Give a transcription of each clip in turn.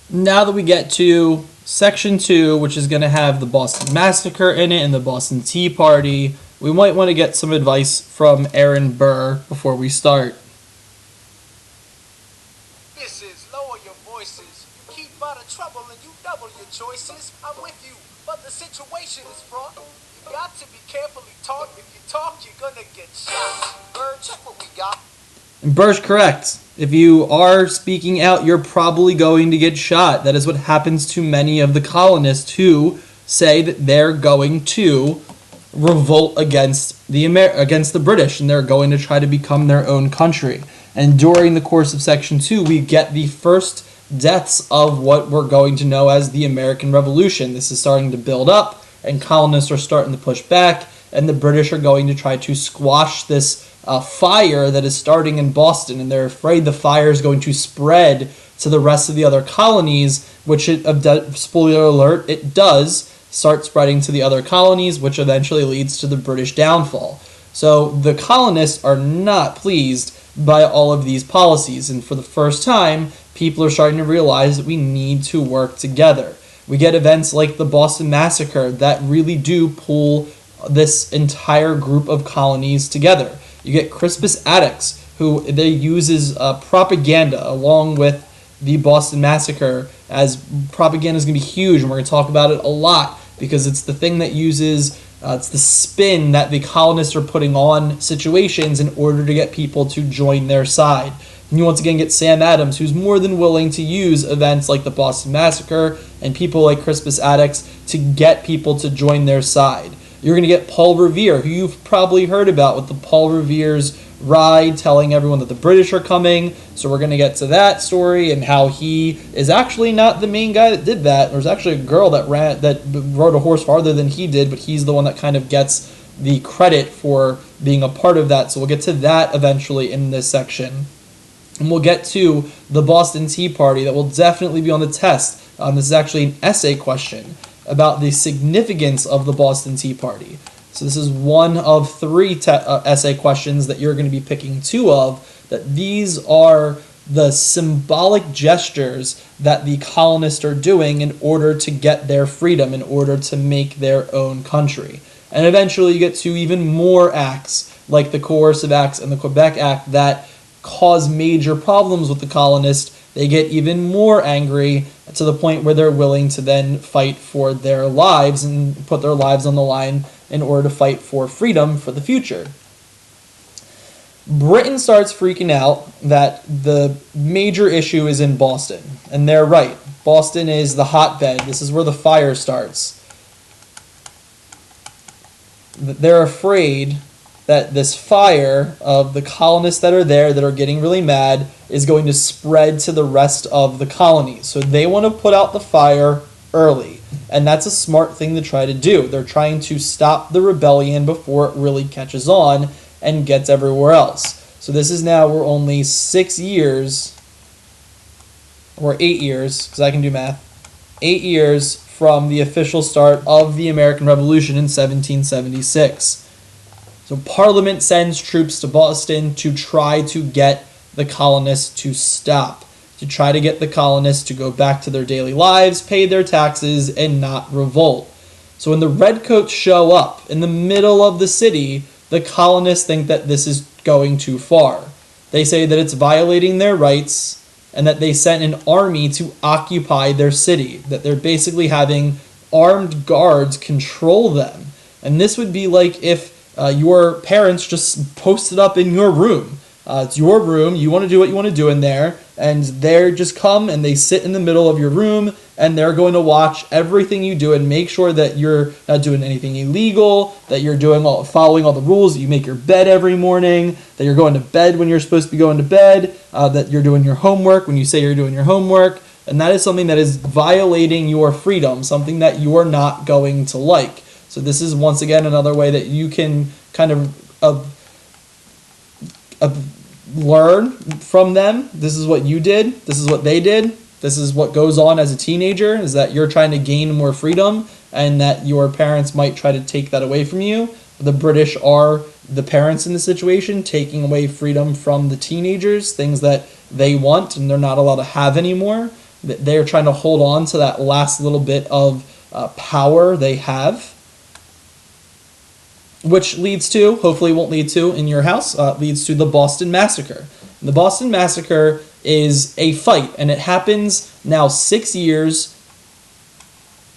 Now that we get to section 2, which is going to have the Boston Massacre in it and the Boston Tea Party, we might want to get some advice from Aaron Burr before we start. Misses, lower your voices. You keep out of trouble and you double your choices. I'm with you, but the situation is fraught. You got to be carefully taught. If you talk, you're gonna get shot. Bird, check what we got. And Burr's correct. If you are speaking out, you're probably going to get shot. That is what happens to many of the colonists who say that they're going to revolt against the British and they're going to try to become their own country. And during the course of Section 2, we get the first deaths of what we're going to know as the American Revolution. This is starting to build up, and colonists are starting to push back, and the British are going to try to squash this fire that is starting in Boston, and they're afraid the fire is going to spread to the rest of the other colonies, which, spoiler alert, it does start spreading to the other colonies, which eventually leads to the British downfall. So the colonists are not pleased by all of these policies, and for the first time, people are starting to realize that we need to work together. We get events like the Boston Massacre that really do pull this entire group of colonies together. You get Crispus Attucks, who they use as propaganda along with the Boston Massacre, as propaganda is going to be huge, and we're going to talk about it a lot because it's the thing that uses, it's the spin that the colonists are putting on situations in order to get people to join their side. And you once again get Sam Adams, who's more than willing to use events like the Boston Massacre and people like Crispus Attucks to get people to join their side. You're going to get Paul Revere, who you've probably heard about with the Paul Revere's ride telling everyone that the British are coming. So we're going to get to that story and how he is actually not the main guy that did that. There's actually a girl that rode a horse farther than he did, but he's the one that kind of gets the credit for being a part of that. So we'll get to that eventually in this section. And we'll get to the Boston Tea Party that will definitely be on the test. This is actually an essay question about the significance of the Boston Tea Party. So this is one of 3 essay questions that you're going to be picking 2 of, that these are the symbolic gestures that the colonists are doing in order to get their freedom, in order to make their own country. And eventually you get to even more acts, like the Coercive Acts and the Quebec Act, that cause major problems with the colonists. They get even more angry to the point where they're willing to then fight for their lives and put their lives on the line in order to fight for freedom for the future. Britain starts freaking out that the major issue is in Boston, and they're right. Boston is the hotbed. This is where the fire starts. They're afraid that this fire of the colonists that are there that are getting really mad is going to spread to the rest of the colonies. So they want to put out the fire early. And that's a smart thing to try to do. They're trying to stop the rebellion before it really catches on and gets everywhere else. So this is now, we're only 6 years, or 8 years, because I can do math, 8 years from the official start of the American Revolution in 1776. So Parliament sends troops to Boston to try to get the colonists to stop, to try to get the colonists to go back to their daily lives, pay their taxes, and not revolt. So when the Redcoats show up in the middle of the city, the colonists think that this is going too far. They say that it's violating their rights and that they sent an army to occupy their city, that they're basically having armed guards control them. And this would be like if your parents just posted up in your room. It's your room. You want to do what you want to do in there. And they just come and they sit in the middle of your room and they're going to watch everything you do and make sure that you're not doing anything illegal, that you're following all the rules, that you make your bed every morning, that you're going to bed when you're supposed to be going to bed, that you're doing your homework when you say you're doing your homework. And that is something that is violating your freedom, something that you are not going to like. So this is, once again, another way that you can kind of learn from them. This is what you did. This is what they did. This is what goes on as a teenager, is that you're trying to gain more freedom and that your parents might try to take that away from you. The British are the parents in the situation, taking away freedom from the teenagers, things that they want and they're not allowed to have anymore. They're trying to hold on to that last little bit of power they have, which leads to, hopefully won't lead to in your house, leads to the Boston Massacre. The Boston Massacre is a fight, and it happens now 6 years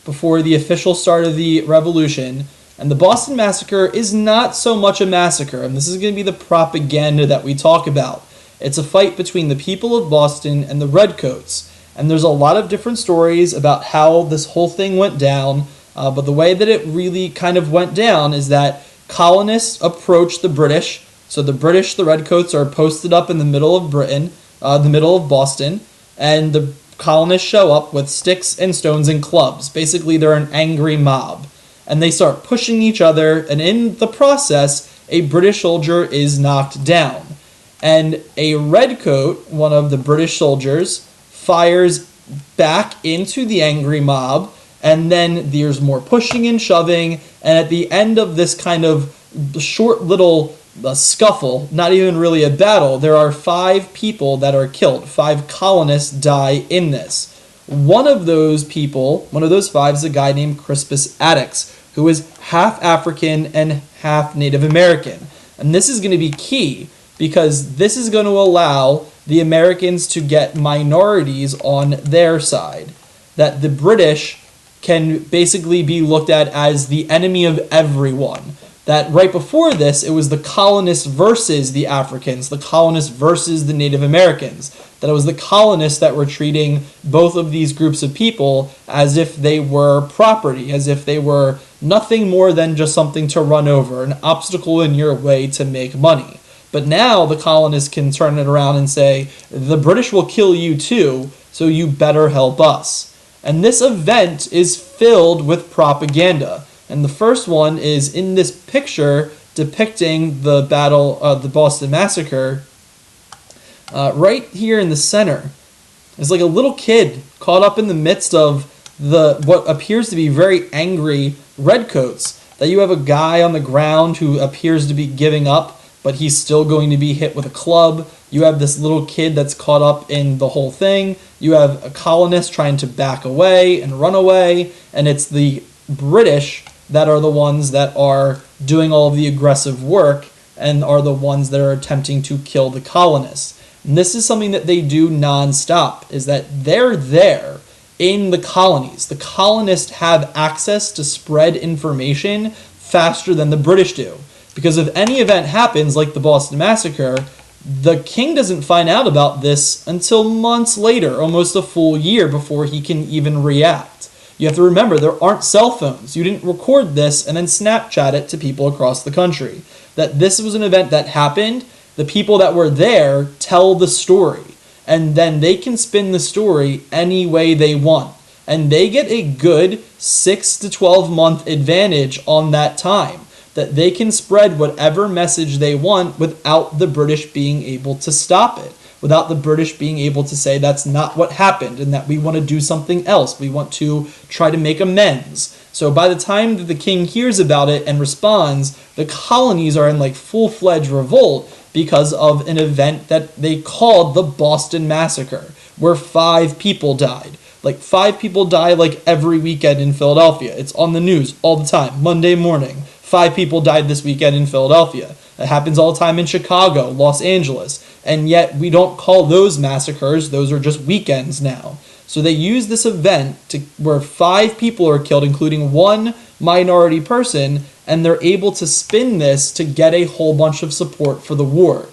before the official start of the revolution. And the Boston Massacre is not so much a massacre, and this is going to be the propaganda that we talk about. It's a fight between the people of Boston and the Redcoats. And there's a lot of different stories about how this whole thing went down, but the way that it really kind of went down is that colonists approached the British. So the British, the Redcoats, are posted up in the middle of Britain, the middle of Boston, and the colonists show up with sticks and stones and clubs. Basically, they're an angry mob. And they start pushing each other, and in the process, a British soldier is knocked down. And a Redcoat, one of the British soldiers, fires back into the angry mob, and then there's more pushing and shoving, and at the end of this kind of short little scuffle, not even really a battle, there are 5 people that are killed. 5 colonists die in this. One of those people, one of those 5, is a guy named Crispus Attucks, who is half African and half Native American. And this is going to be key, because this is going to allow the Americans to get minorities on their side. That the British can basically be looked at as the enemy of everyone. That right before this, it was the colonists versus the Africans, the colonists versus the Native Americans. That it was the colonists that were treating both of these groups of people as if they were property, as if they were nothing more than just something to run over, an obstacle in your way to make money. But now the colonists can turn it around and say, the British will kill you too, so you better help us. And this event is filled with propaganda. And the first one is in this picture depicting the battle of the Boston Massacre. Right here in the center is like a little kid caught up in the midst of what appears to be very angry Redcoats. That you have a guy on the ground who appears to be giving up, but he's still going to be hit with a club. You have this little kid that's caught up in the whole thing. You have a colonist trying to back away and run away, and it's the British that are the ones that are doing all of the aggressive work and are the ones that are attempting to kill the colonists. And this is something that they do non-stop, is that they're there in the colonies. The colonists have access to spread information faster than the British do. Because if any event happens, like the Boston Massacre, the king doesn't find out about this until months later, almost a full year before he can even react. You have to remember, there aren't cell phones. You didn't record this and then Snapchat it to people across the country. That this was an event that happened, the people that were there tell the story, and then they can spin the story any way they want. And they get a good 6 to 12 month advantage on that time. That they can spread whatever message they want without the British being able to stop it. Without the British being able to say that's not what happened and that we want to do something else. We want to try to make amends. So by the time that the king hears about it and responds, the colonies are in like full-fledged revolt because of an event that they called the Boston Massacre, where 5 people died. Like 5 people die like every weekend in Philadelphia. It's on the news all the time, Monday morning. 5 people died this weekend in Philadelphia. It happens all the time in Chicago, Los Angeles. And yet we don't call those massacres. Those are just weekends now. So they use this event where 5 people are killed, including 1 minority person, and they're able to spin this to get a whole bunch of support for the war.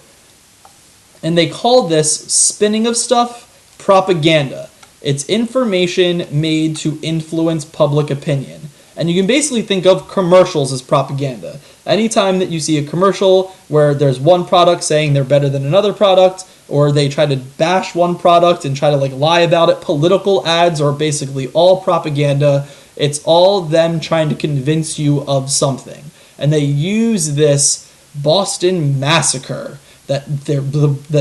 And they call this spinning of stuff propaganda. It's information made to influence public opinion. And you can basically think of commercials as propaganda. Anytime that you see a commercial where there's one product saying they're better than another product, or they try to bash one product and try to like lie about it, political ads are basically all propaganda. It's all them trying to convince you of something. And they use this Boston Massacre that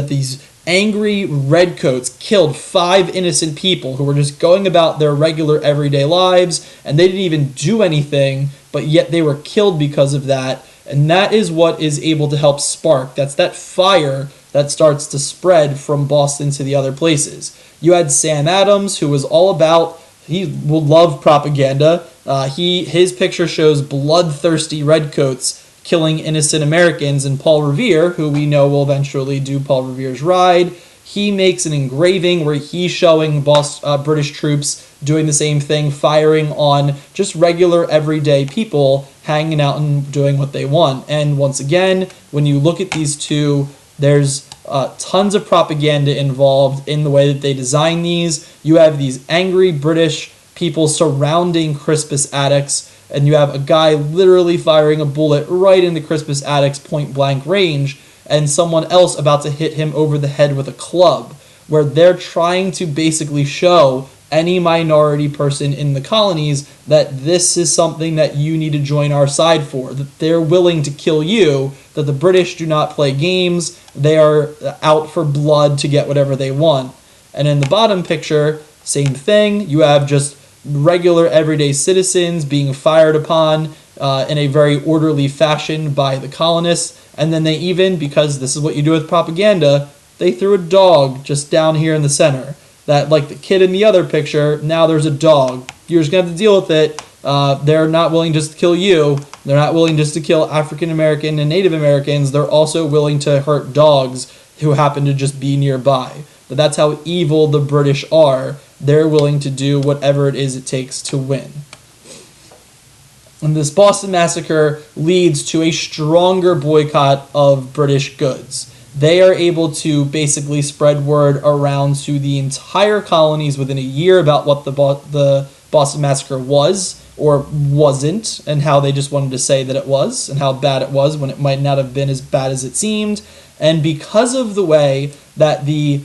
these angry redcoats killed 5 innocent people who were just going about their regular everyday lives, and they didn't even do anything, but yet they were killed because of that. And that is what is able to help spark. That's that fire that starts to spread from Boston to the other places. You had Sam Adams, who was all about, he will love propaganda. His picture shows bloodthirsty redcoats killing innocent Americans, and Paul Revere, who we know will eventually do Paul Revere's Ride, he makes an engraving where he's showing British troops doing the same thing, firing on just regular everyday people hanging out and doing what they want. And once again, when you look at these two, there's tons of propaganda involved in the way that they design these. You have these angry British people surrounding Crispus Attucks, and you have a guy literally firing a bullet right into Crispus Attucks point blank range, and someone else about to hit him over the head with a club, where they're trying to basically show any minority person in the colonies that this is something that you need to join our side for, that they're willing to kill you, that the British do not play games, they are out for blood to get whatever they want. And in the bottom picture, same thing, you have just regular everyday citizens being fired upon in a very orderly fashion by the colonists. And then they even, because this is what you do with propaganda, they threw a dog just down here in the center. That, like the kid in the other picture, now there's a dog. You're just going to have to deal with it. They're not willing just to kill you. They're not willing just to kill African American and Native Americans. They're also willing to hurt dogs who happen to just be nearby. But that's how evil the British are. They're willing to do whatever it is it takes to win. And this Boston Massacre leads to a stronger boycott of British goods. They are able to basically spread word around to the entire colonies within a year about what the Boston Massacre was or wasn't, and how they just wanted to say that it was, and how bad it was when it might not have been as bad as it seemed. And because of the way that the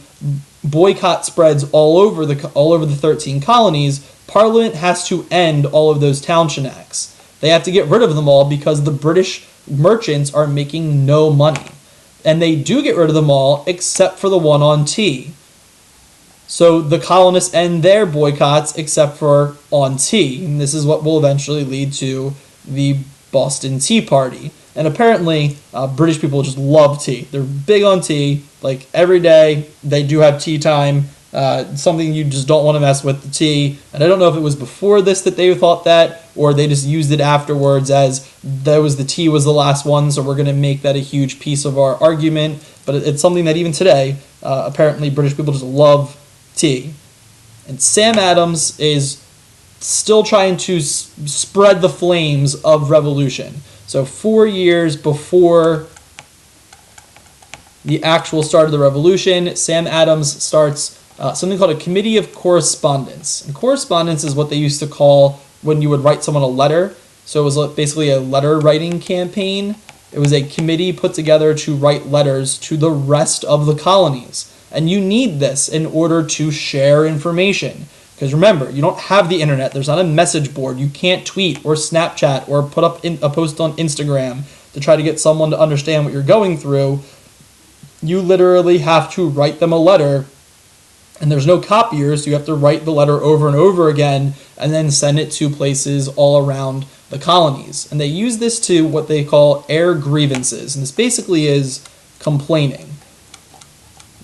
boycott spreads all over the 13 colonies, Parliament has to end all of those Townshend Acts. They have to get rid of them all because the British merchants are making no money. And they do get rid of them all except for the one on tea. So the colonists end their boycotts except for on tea. And this is what will eventually lead to the Boston Tea Party. And apparently, British people just love tea. They're big on tea. Like, every day, they do have tea time. Something you just don't want to mess with, the tea. And I don't know if it was before this that they thought that, or they just used it afterwards as the tea was the last one, so we're going to make that a huge piece of our argument. But it's something that even today, apparently British people just love tea. And Sam Adams is still trying to spread the flames of revolution. So 4 years before the actual start of the revolution, Sam Adams starts something called a Committee of Correspondence. And correspondence is what they used to call when you would write someone a letter. So it was basically a letter writing campaign. It was a committee put together to write letters to the rest of the colonies. And you need this in order to share information. Because remember, you don't have the internet. There's not a message board. You can't tweet or Snapchat or put up a post on Instagram to try to get someone to understand what you're going through. You literally have to write them a letter. And there's no copiers, so you have to write the letter over and over again and then send it to places all around the colonies. And they use this to what they call air grievances. And this basically is complaining.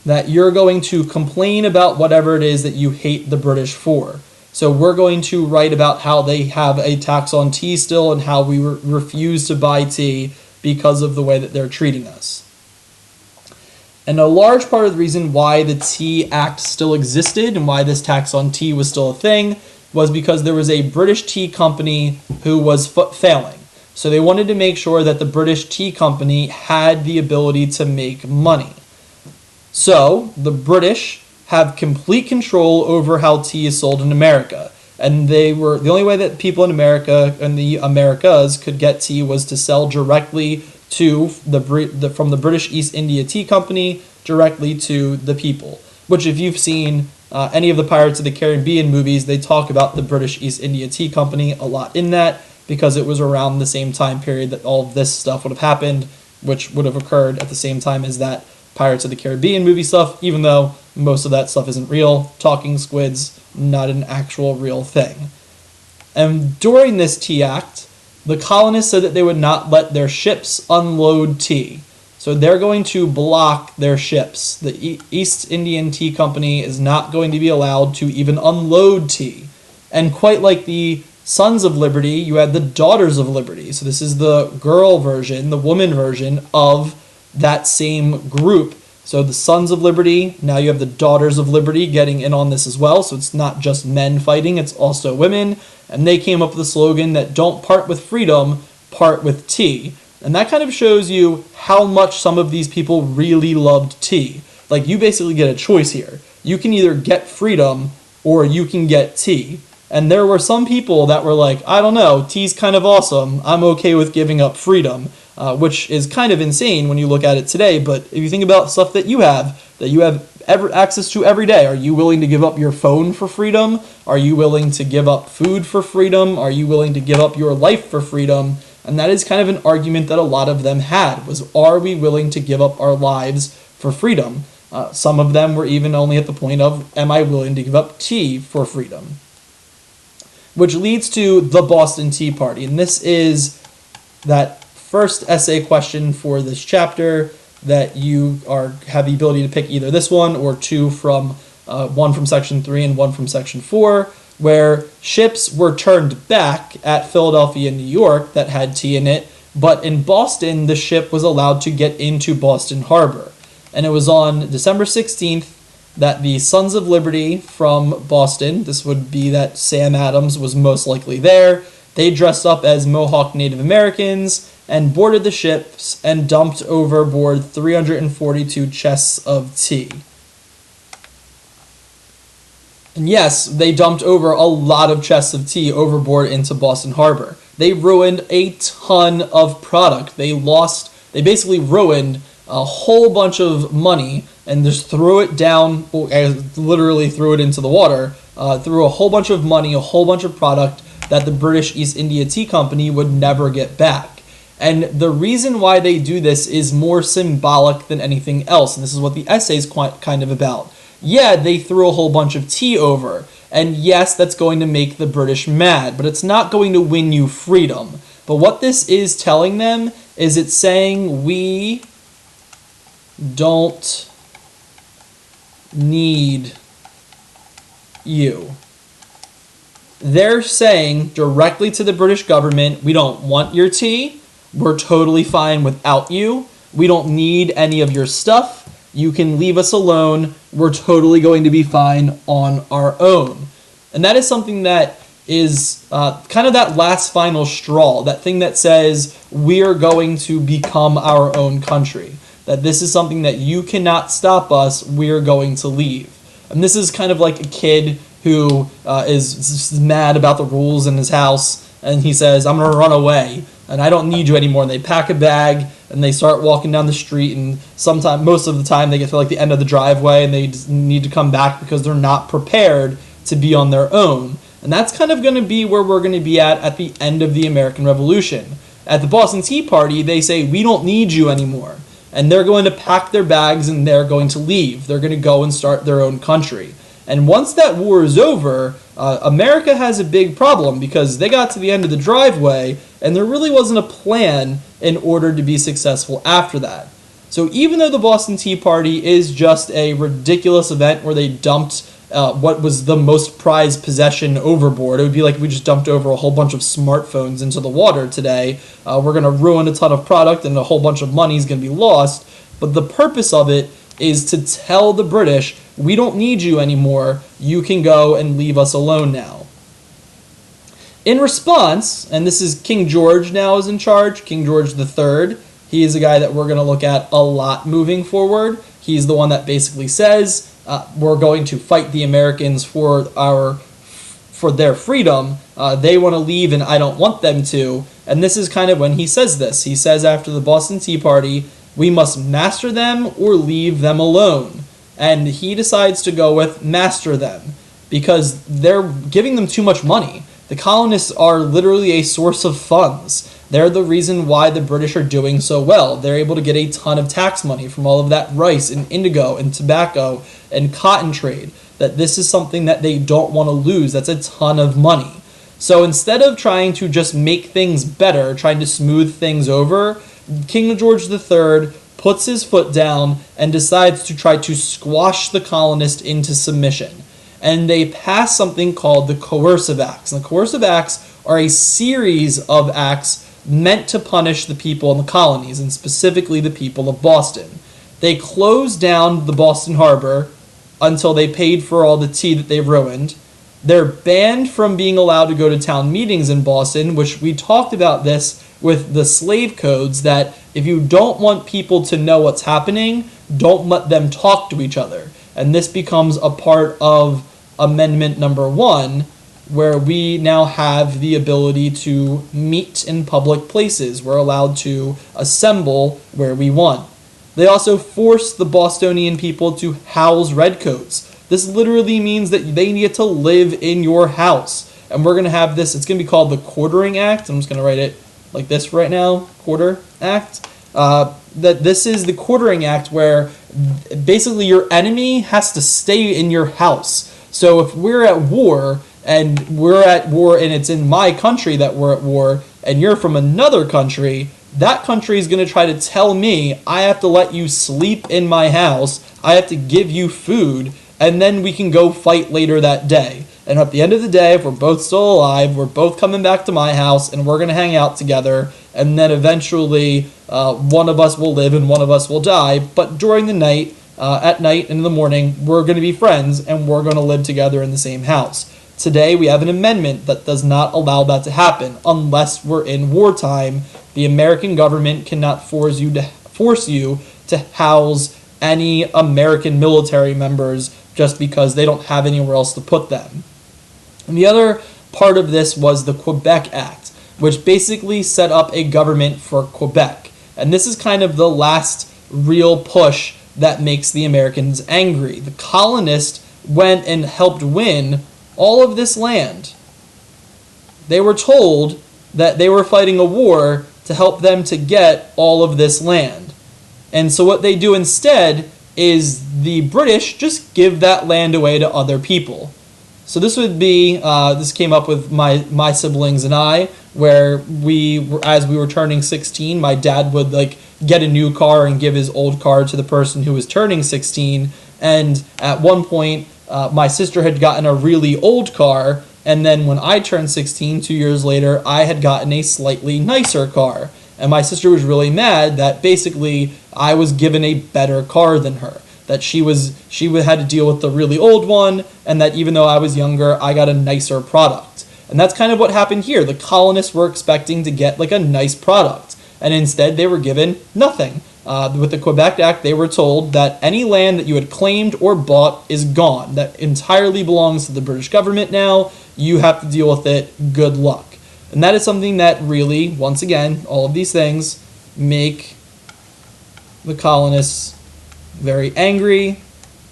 That you're going to complain about whatever it is that you hate the British for. So we're going to write about how they have a tax on tea still and how we refuse to buy tea because of the way that they're treating us. And a large part of the reason why the Tea Act still existed and why this tax on tea was still a thing was because there was a British tea company who was failing. So they wanted to make sure that the British tea company had the ability to make money. So the British have complete control over how tea is sold in America. And they were the only way that people in America and the Americas could get tea was to sell directly to from the British East India Tea Company directly to the people. Which, if you've seen any of the Pirates of the Caribbean movies, they talk about the British East India Tea Company a lot in that, because it was around the same time period that all of this stuff would have happened, which would have occurred at the same time as that Pirates of the Caribbean movie stuff, even though most of that stuff isn't real. Talking squids, not an actual real thing. And during this Tea Act, the colonists said that they would not let their ships unload tea. So they're going to block their ships. The East Indian Tea Company is not going to be allowed to even unload tea. And quite like the Sons of Liberty, you had the Daughters of Liberty. So this is the girl version, the woman version of that same group. So the Sons of Liberty, now you have the Daughters of Liberty getting in on this as well. So it's not just men fighting, it's also women. And they came up with the slogan that don't part with freedom, part with tea. And that kind of shows you how much some of these people really loved tea. Like, you basically get a choice here. You can either get freedom or you can get tea. And there were some people that were like, I don't know, tea's kind of awesome. I'm okay with giving up freedom, which is kind of insane when you look at it today. But if you think about stuff that you have access to every day, are you willing to give up your phone for freedom? Are you willing to give up food for freedom? Are you willing to give up your life for freedom? And that is kind of an argument that a lot of them had, was, are we willing to give up our lives for freedom? Some of them were even only at the point of, am I willing to give up tea for freedom? Which leads to the Boston Tea Party. And this is that first essay question for this chapter that you have the ability to pick either this one or two from one from section 3 and one from section 4, where ships were turned back at Philadelphia and New York that had tea in it, but in Boston, the ship was allowed to get into Boston Harbor. And it was on December 16th that the Sons of Liberty from Boston, this would be that Sam Adams was most likely there, they dressed up as Mohawk Native Americans and boarded the ships and dumped overboard 342 chests of tea. And yes, they dumped over a lot of chests of tea overboard into Boston Harbor. They ruined a ton of product. They basically ruined a whole bunch of money and just threw it down, literally threw it into the water, threw a whole bunch of money, a whole bunch of product that the British East India Tea Company would never get back. And the reason why they do this is more symbolic than anything else, and this is what the essay is kind of about. Yeah, they threw a whole bunch of tea over, and yes, that's going to make the British mad, but it's not going to win you freedom. But what this is telling them is it's saying, we don't need you. They're saying directly to the British government, we don't want your tea, we're totally fine without you, we don't need any of your stuff, you can leave us alone, we're totally going to be fine on our own. And that is something that is kind of that last final straw, that thing that says we're going to become our own country, that this is something that you cannot stop us, we're going to leave. And this is kind of like a kid who is mad about the rules in his house, and he says, I'm going to run away, and I don't need you anymore. And they pack a bag, and they start walking down the street, and most of the time, they get to like the end of the driveway, and they just need to come back because they're not prepared to be on their own. And that's kind of going to be where we're going to be at the end of the American Revolution. At the Boston Tea Party, they say, we don't need you anymore. And they're going to pack their bags, and they're going to leave. They're going to go and start their own country. And once that war is over, America has a big problem because they got to the end of the driveway and there really wasn't a plan in order to be successful after that. So even though the Boston Tea Party is just a ridiculous event where they dumped what was the most prized possession overboard, it would be like if we just dumped over a whole bunch of smartphones into the water today. We're going to ruin a ton of product and a whole bunch of money is going to be lost. But the purpose of it is to tell the British, we don't need you anymore, you can go and leave us alone now. In response, and this is King George now is in charge, King George III, he is a guy that we're going to look at a lot moving forward. He's the one that basically says, we're going to fight the Americans for their freedom, they want to leave and I don't want them to, and this is kind of when he says this. He says after the Boston Tea Party, we must master them or leave them alone. And he decides to go with master them because they're giving them too much money. The colonists are literally a source of funds. They're the reason why the British are doing so well. They're able to get a ton of tax money from all of that rice and indigo and tobacco and cotton trade. That this is something that they don't want to lose. That's a ton of money. So instead of trying to just make things better, trying to smooth things over, King George III puts his foot down and decides to try to squash the colonist into submission. And they pass something called the Coercive Acts. And the Coercive Acts are a series of acts meant to punish the people in the colonies, and specifically the people of Boston. They closed down the Boston Harbor until they paid for all the tea that they ruined. They're banned from being allowed to go to town meetings in Boston, which we talked about this with the slave codes, that if you don't want people to know what's happening, don't let them talk to each other. And this becomes a part of Amendment number 1, where we now have the ability to meet in public places. We're allowed to assemble where we want. They also forced the Bostonian people to house redcoats. This literally means that they get to live in your house. And we're going to have this, it's going to be called the Quartering Act. I'm just going to write it like this right now, Quarter Act. That this is the Quartering Act, where basically your enemy has to stay in your house. So if we're at war, and it's in my country that we're at war, and you're from another country, that country is going to try to tell me I have to let you sleep in my house, I have to give you food, and then we can go fight later that day. And at the end of the day, if we're both still alive, we're both coming back to my house, and we're going to hang out together, and then eventually one of us will live and one of us will die. But during the night, at night and in the morning, we're going to be friends, and we're going to live together in the same house. Today, we have an amendment that does not allow that to happen unless we're in wartime. The American government cannot force you to house any American military members just because they don't have anywhere else to put them. And the other part of this was the Quebec Act, which basically set up a government for Quebec. And this is kind of the last real push that makes the Americans angry. The colonists went and helped win all of this land. They were told that they were fighting a war to help them to get all of this land. And so what they do instead is the British just give that land away to other people. So this would be, this came up with my siblings and I, where as we were turning 16, my dad would get a new car and give his old car to the person who was turning 16. And at one point, my sister had gotten a really old car, and then when I turned 16, 2 years later, I had gotten a slightly nicer car. And my sister was really mad that basically I was given a better car than her. That she had to deal with the really old one, and that even though I was younger, I got a nicer product. And that's kind of what happened here. The colonists were expecting to get a nice product, and instead they were given nothing. With the Quebec Act, they were told that any land that you had claimed or bought is gone. That entirely belongs to the British government now. You have to deal with it. Good luck. And that is something that really, once again, all of these things make the colonists very angry,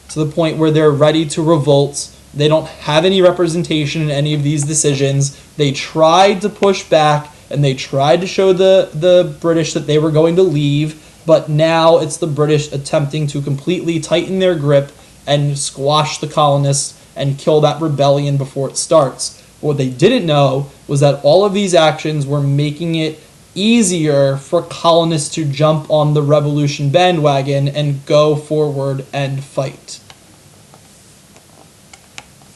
to the point where they're ready to revolt. They don't have any representation in any of these decisions. They tried to push back, and they tried to show the British that they were going to leave, but now it's the British attempting to completely tighten their grip and squash the colonists and kill that rebellion before it starts. What they didn't know was that all of these actions were making it easier for colonists to jump on the revolution bandwagon and go forward and fight.